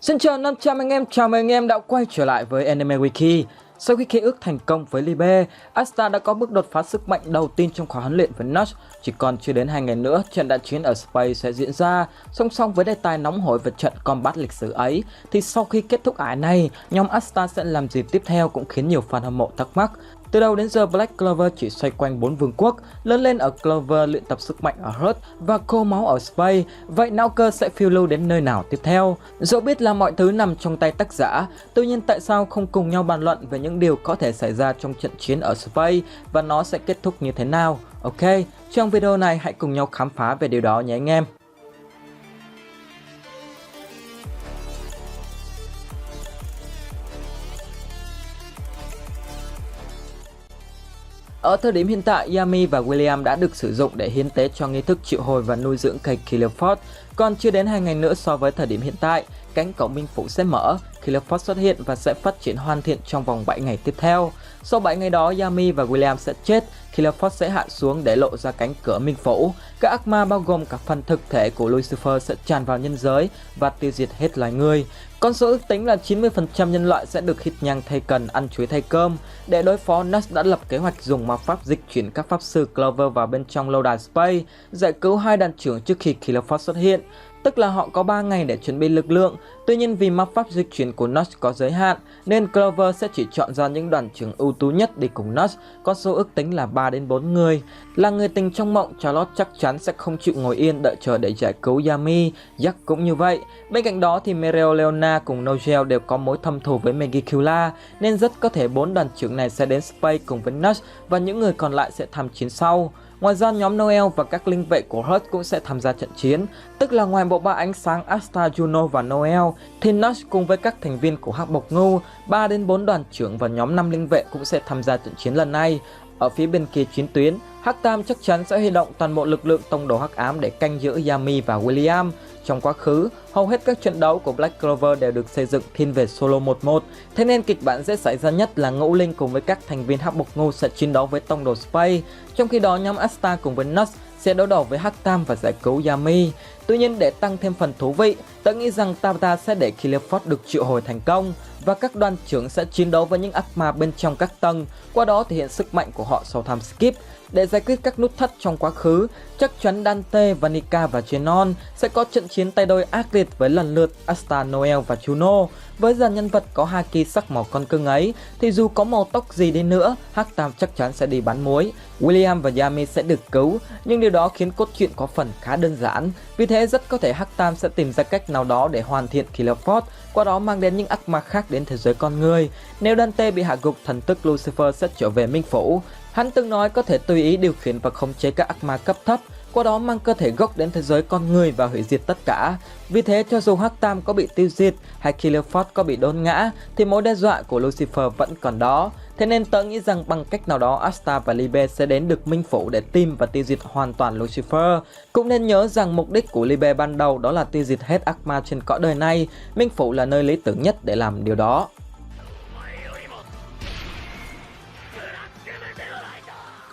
Xin chào 500 anh em, chào mừng anh em đã quay trở lại với Anime Wiki. Sau khi khế ước thành công với Libe, Asta đã có bước đột phá sức mạnh đầu tiên trong khóa huấn luyện với Notch. Chỉ còn chưa đến 2 ngày nữa, trận đại chiến ở Space sẽ diễn ra. Song song với đề tài nóng hổi về trận combat lịch sử ấy, thì sau khi kết thúc ải này, nhóm Asta sẽ làm gì tiếp theo cũng khiến nhiều fan hâm mộ thắc mắc. Từ đầu đến giờ, Black Clover chỉ xoay quanh 4 vương quốc, lớn lên ở Clover, luyện tập sức mạnh ở Hearth và khô máu ở Space. Vậy não cơ sẽ phiêu lưu đến nơi nào tiếp theo? Dẫu biết là mọi thứ nằm trong tay tác giả, tuy nhiên tại sao không cùng nhau bàn luận về những điều có thể xảy ra trong trận chiến ở Space và nó sẽ kết thúc như thế nào? Ok, trong video này hãy cùng nhau khám phá về điều đó nhé anh em. Ở thời điểm hiện tại, Yami và William đã được sử dụng để hiến tế cho nghi thức triệu hồi và nuôi dưỡng cây Killer Force. Còn chưa đến 2 ngày nữa so với thời điểm hiện tại, cánh cổng minh phủ sẽ mở, Killer Force xuất hiện và sẽ phát triển hoàn thiện trong vòng 7 ngày tiếp theo. Sau 7 ngày đó, Yami và William sẽ chết, Killer Force sẽ hạ xuống để lộ ra cánh cửa minh phủ. Các ác ma bao gồm cả phần thực thể của Lucifer sẽ tràn vào nhân giới và tiêu diệt hết loài người. Con số ước tính là 90% nhân loại sẽ được hít nhang thay cần, ăn chuối thay cơm. Để đối phó, Notch đã lập kế hoạch dùng ma pháp dịch chuyển các pháp sư Clover vào bên trong lâu đài Space, giải cứu 2 đoàn trưởng trước khi Killer Force xuất hiện. Tức là họ có 3 ngày để chuẩn bị lực lượng. Tuy nhiên vì ma pháp dịch chuyển của Notch có giới hạn, nên Clover sẽ chỉ chọn ra những đoàn trưởng ưu tú nhất đi cùng Notch. Con số ước tính là 3 đến 4 người. Là người tình trong mộng, Charlotte chắc chắn sẽ không chịu ngồi yên đợi chờ để giải cứu Yami. Jack cũng như vậy. Bên cạnh đó thì Mereoleona cùng Nogel đều có mối thâm thù với Megicula, nên rất có thể 4 đoàn trưởng này sẽ đến Space cùng với Notch và những người còn lại sẽ tham chiến sau. Ngoài ra, nhóm Noel và các linh vệ của Hearth cũng sẽ tham gia trận chiến. Tức là ngoài bộ ba ánh sáng Asta, Juno và Noel, thì Notch cùng với các thành viên của Hắc Bộc Ngưu, 3 đến 4 đoàn trưởng và nhóm 5 linh vệ cũng sẽ tham gia trận chiến lần này. Ở phía bên kia chiến tuyến, Hắc Tam chắc chắn sẽ huy động toàn bộ lực lượng tông đồ hắc ám để canh giữ Yami và William. Trong quá khứ, hầu hết các trận đấu của Black Clover đều được xây dựng thiên về solo 1-1, thế nên kịch bản dễ xảy ra nhất là Ngũ Linh cùng với các thành viên Hắc Bộc Ngưu sẽ chiến đấu với tông đồ Space, trong khi đó nhóm Asta cùng với Notch sẽ đối đầu với Hắc Tam và giải cứu Yami. Tuy nhiên để tăng thêm phần thú vị, tớ nghĩ rằng Tabata sẽ để Killer Force được triệu hồi thành công và các đoàn trưởng sẽ chiến đấu với những ác ma bên trong các tầng, qua đó thể hiện sức mạnh của họ sau time skip. Để giải quyết các nút thắt trong quá khứ, chắc chắn Dante, Vanica và Zenon sẽ có trận chiến tay đôi ác liệt với lần lượt Asta, Noel và Juno. Với dàn nhân vật có haki sắc màu con cưng ấy, thì dù có màu tóc gì đi nữa, Hắc Tam chắc chắn sẽ đi bán muối. William và Yami sẽ được cứu, nhưng điều đó khiến cốt truyện có phần khá đơn giản. Vì thế rất có thể Hắc Tam sẽ tìm ra cách nào đó để hoàn thiện Killer Force, qua đó mang đến những ác ma khác đến thế giới con người. Nếu Dante bị hạ gục, thần tức Lucifer sẽ trở về minh phủ. Hắn từng nói có thể tùy ý điều khiển và khống chế các ác ma cấp thấp, qua đó mang cơ thể gốc đến thế giới con người và hủy diệt tất cả. Vì thế cho dù Hắc Tam có bị tiêu diệt hay Killer Force có bị đốn ngã, thì mối đe dọa của Lucifer vẫn còn đó. Thế nên tớ nghĩ rằng bằng cách nào đó Asta và Libe sẽ đến được minh phủ để tìm và tiêu diệt hoàn toàn Lucifer. Cũng nên nhớ rằng mục đích của Libe ban đầu đó là tiêu diệt hết ác ma trên cõi đời này. Minh phủ là nơi lý tưởng nhất để làm điều đó.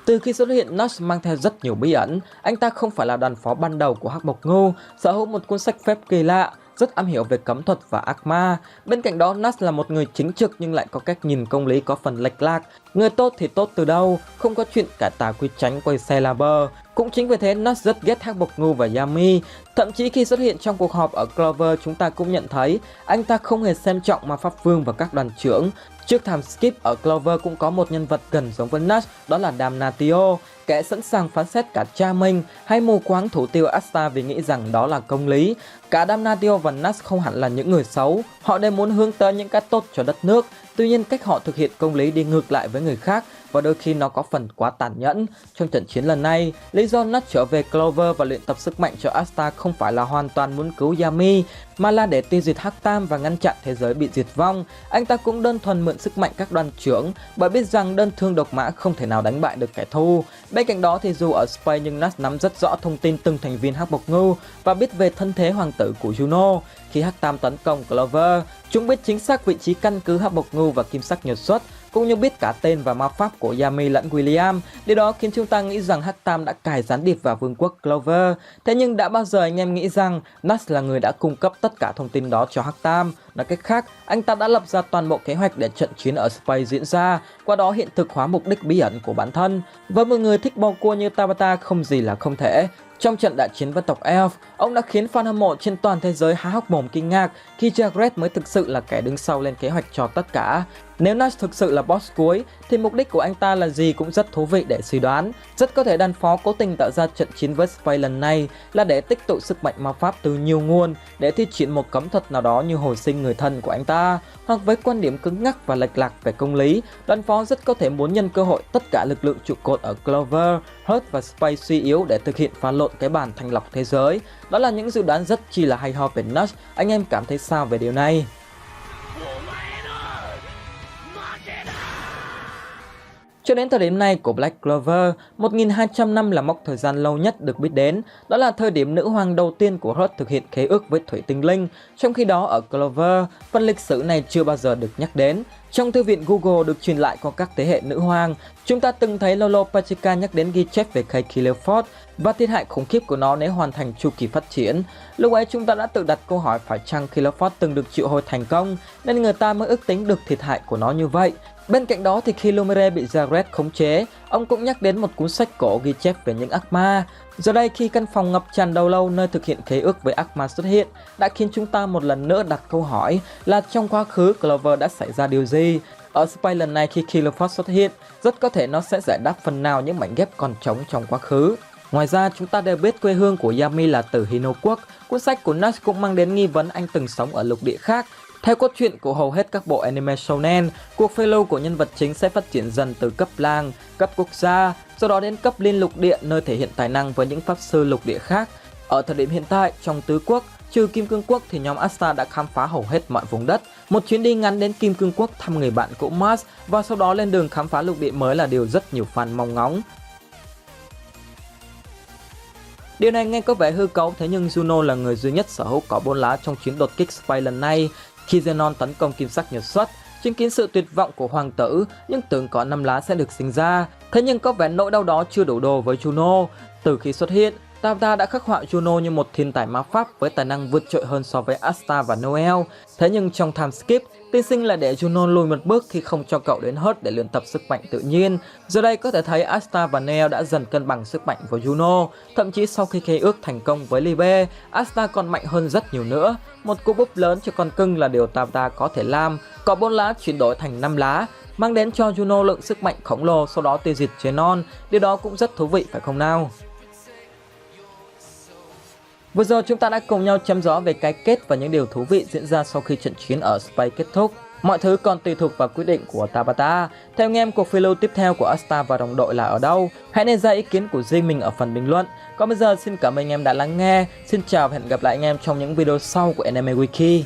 Từ khi xuất hiện, Notch mang theo rất nhiều bí ẩn. Anh ta không phải là đoàn phó ban đầu của Hắc Bộc Ngưu, sở hữu một cuốn sách phép kỳ lạ, rất am hiểu về cấm thuật và ác ma. Bên cạnh đó, Notch là một người chính trực nhưng lại có cách nhìn công lý có phần lệch lạc. Người tốt thì tốt từ đâu, không có chuyện cải tà quy chánh quay xe la bơ. Cũng chính vì thế, Notch rất ghét Hắc Bộc Ngưu và Yami. Thậm chí khi xuất hiện trong cuộc họp ở Clover, chúng ta cũng nhận thấy anh ta không hề xem trọng ma pháp vương và các đoàn trưởng. Trước time skip ở Clover cũng có một nhân vật gần giống với Notch, đó là Damnatio, kẻ sẵn sàng phán xét cả cha mình, hay mù quáng thủ tiêu Asta vì nghĩ rằng đó là công lý. Cả Damnatio và Notch không hẳn là những người xấu, họ đều muốn hướng tới những cái tốt cho đất nước. Tuy nhiên cách họ thực hiện công lý đi ngược lại với người khác và đôi khi nó có phần quá tàn nhẫn. Trong trận chiến lần này, lý do Notch trở về Clover và luyện tập sức mạnh cho Asta không phải là hoàn toàn muốn cứu Yami, mà là để tiêu diệt Hắc Tam và ngăn chặn thế giới bị diệt vong. Anh ta cũng đơn thuần mượn sức mạnh các đoàn trưởng, bởi biết rằng đơn thương độc mã không thể nào đánh bại được kẻ thù. Bên cạnh đó thì dù ở Space nhưng Notch nắm rất rõ thông tin từng thành viên Hắc Bộc Ngưu và biết về thân thế hoàng tử của Juno. Khi Hắc Tam tấn công Clover, chúng biết chính xác vị trí căn cứ Hắc Bộc Ngưu và Kim Sắc Nhột Xuất cũng như biết cả tên và ma pháp của Yami lẫn William. Điều đó khiến chúng ta nghĩ rằng Hắc Tam đã cài gián điệp vào vương quốc Clover. Thế nhưng đã bao giờ anh em nghĩ rằng Nash là người đã cung cấp tất cả thông tin đó cho Hắc Tam? Nói cách khác, anh ta đã lập ra toàn bộ kế hoạch để trận chiến ở Space diễn ra, qua đó hiện thực hóa mục đích bí ẩn của bản thân. Với một người thích bầu cua như Tabata, không gì là không thể. Trong trận đại chiến với tộc Elf, ông đã khiến fan hâm mộ trên toàn thế giới há hốc mồm kinh ngạc khi Jughead mới thực sự là kẻ đứng sau lên kế hoạch cho tất cả. Nếu Nash thực sự là boss cuối, thì mục đích của anh ta là gì cũng rất thú vị để suy đoán. Rất có thể đàn phó cố tình tạo ra trận chiến với Space lần này là để tích tụ sức mạnh ma pháp từ nhiều nguồn để thi triển một cấm thuật nào đó như hồi sinh người thân của anh ta. Hoặc với quan điểm cứng ngắc và lệch lạc về công lý, đàn phó rất có thể muốn nhân cơ hội tất cả lực lượng trụ cột ở Clover, Hurt và Space suy yếu để thực hiện phá lộn cái bàn thanh lọc thế giới. Đó là những dự đoán rất chi là hay ho về Nash. Anh em cảm thấy sao về điều này? Cho đến thời điểm này của Black Clover, 1200 năm là mốc thời gian lâu nhất được biết đến. Đó là thời điểm nữ hoàng đầu tiên của Hurt thực hiện khế ước với Thủy Tinh Linh. Trong khi đó ở Clover, phần lịch sử này chưa bao giờ được nhắc đến. Trong thư viện Google được truyền lại qua các thế hệ nữ hoàng, chúng ta từng thấy Lolo Pachica nhắc đến ghi chép về cây Killerford và thiệt hại khủng khiếp của nó nếu hoàn thành chu kỳ phát triển. Lúc ấy chúng ta đã tự đặt câu hỏi phải chăng Killerford từng được triệu hồi thành công, nên người ta mới ước tính được thiệt hại của nó như vậy. Bên cạnh đó thì khi Lumere bị Jughead khống chế, ông cũng nhắc đến một cuốn sách cổ ghi chép về những ác ma. Giờ đây khi căn phòng ngập tràn đầu lâu nơi thực hiện khế ước với ác ma xuất hiện, đã khiến chúng ta một lần nữa đặt câu hỏi là trong quá khứ Clover đã xảy ra điều gì. Ở Space lần này khi Killerford xuất hiện, rất có thể nó sẽ giải đáp phần nào những mảnh ghép còn trống trong quá khứ. Ngoài ra chúng ta đều biết quê hương của Yami là Tử Hino Quốc. Cuốn sách của Nash cũng mang đến nghi vấn anh từng sống ở lục địa khác. Theo cốt truyện của hầu hết các bộ anime shonen, cuộc phiêu lưu của nhân vật chính sẽ phát triển dần từ cấp làng, cấp quốc gia, sau đó đến cấp liên lục địa nơi thể hiện tài năng với những pháp sư lục địa khác. Ở thời điểm hiện tại, trong tứ quốc, trừ Kim Cương Quốc thì nhóm Asta đã khám phá hầu hết mọi vùng đất. Một chuyến đi ngắn đến Kim Cương Quốc thăm người bạn cũ Mars và sau đó lên đường khám phá lục địa mới là điều rất nhiều fan mong ngóng. Điều này nghe có vẻ hư cấu, thế nhưng Juno là người duy nhất sở hữu cỏ 4 lá trong chuyến đột kích Space lần này. Khi Zenon tấn công kim sắc nhật xuất, chứng kiến sự tuyệt vọng của hoàng tử, nhưng tưởng có 5 lá sẽ được sinh ra. Thế nhưng có vẻ nỗi đau đó chưa đủ đồ với Juno. Từ khi xuất hiện, Tabata đã khắc họa Juno như một thiên tài ma pháp với tài năng vượt trội hơn so với Asta và Noel. Thế nhưng trong time skip, tiên sinh lại để Juno lùi một bước khi không cho cậu đến Hurt để luyện tập sức mạnh tự nhiên. Giờ đây có thể thấy Asta và Noel đã dần cân bằng sức mạnh với Juno. Thậm chí sau khi khế ước thành công với Libe, Asta còn mạnh hơn rất nhiều nữa. Một cú búp lớn cho con cưng là điều Tabata có thể làm. Cỏ 4 lá chuyển đổi thành 5 lá, mang đến cho Juno lượng sức mạnh khổng lồ, sau đó tiêu diệt Zenon. Điều đó cũng rất thú vị phải không nào? Vừa rồi chúng ta đã cùng nhau chăm rõ về cái kết và những điều thú vị diễn ra sau khi trận chiến ở Space kết thúc. Mọi thứ còn tùy thuộc vào quyết định của Tabata. Theo anh em, cuộc phiêu lưu tiếp theo của Asta và đồng đội là ở đâu? Hãy để ra ý kiến của riêng mình ở phần bình luận. Còn bây giờ xin cảm ơn anh em đã lắng nghe. Xin chào và hẹn gặp lại anh em trong những video sau của Anime Wiki.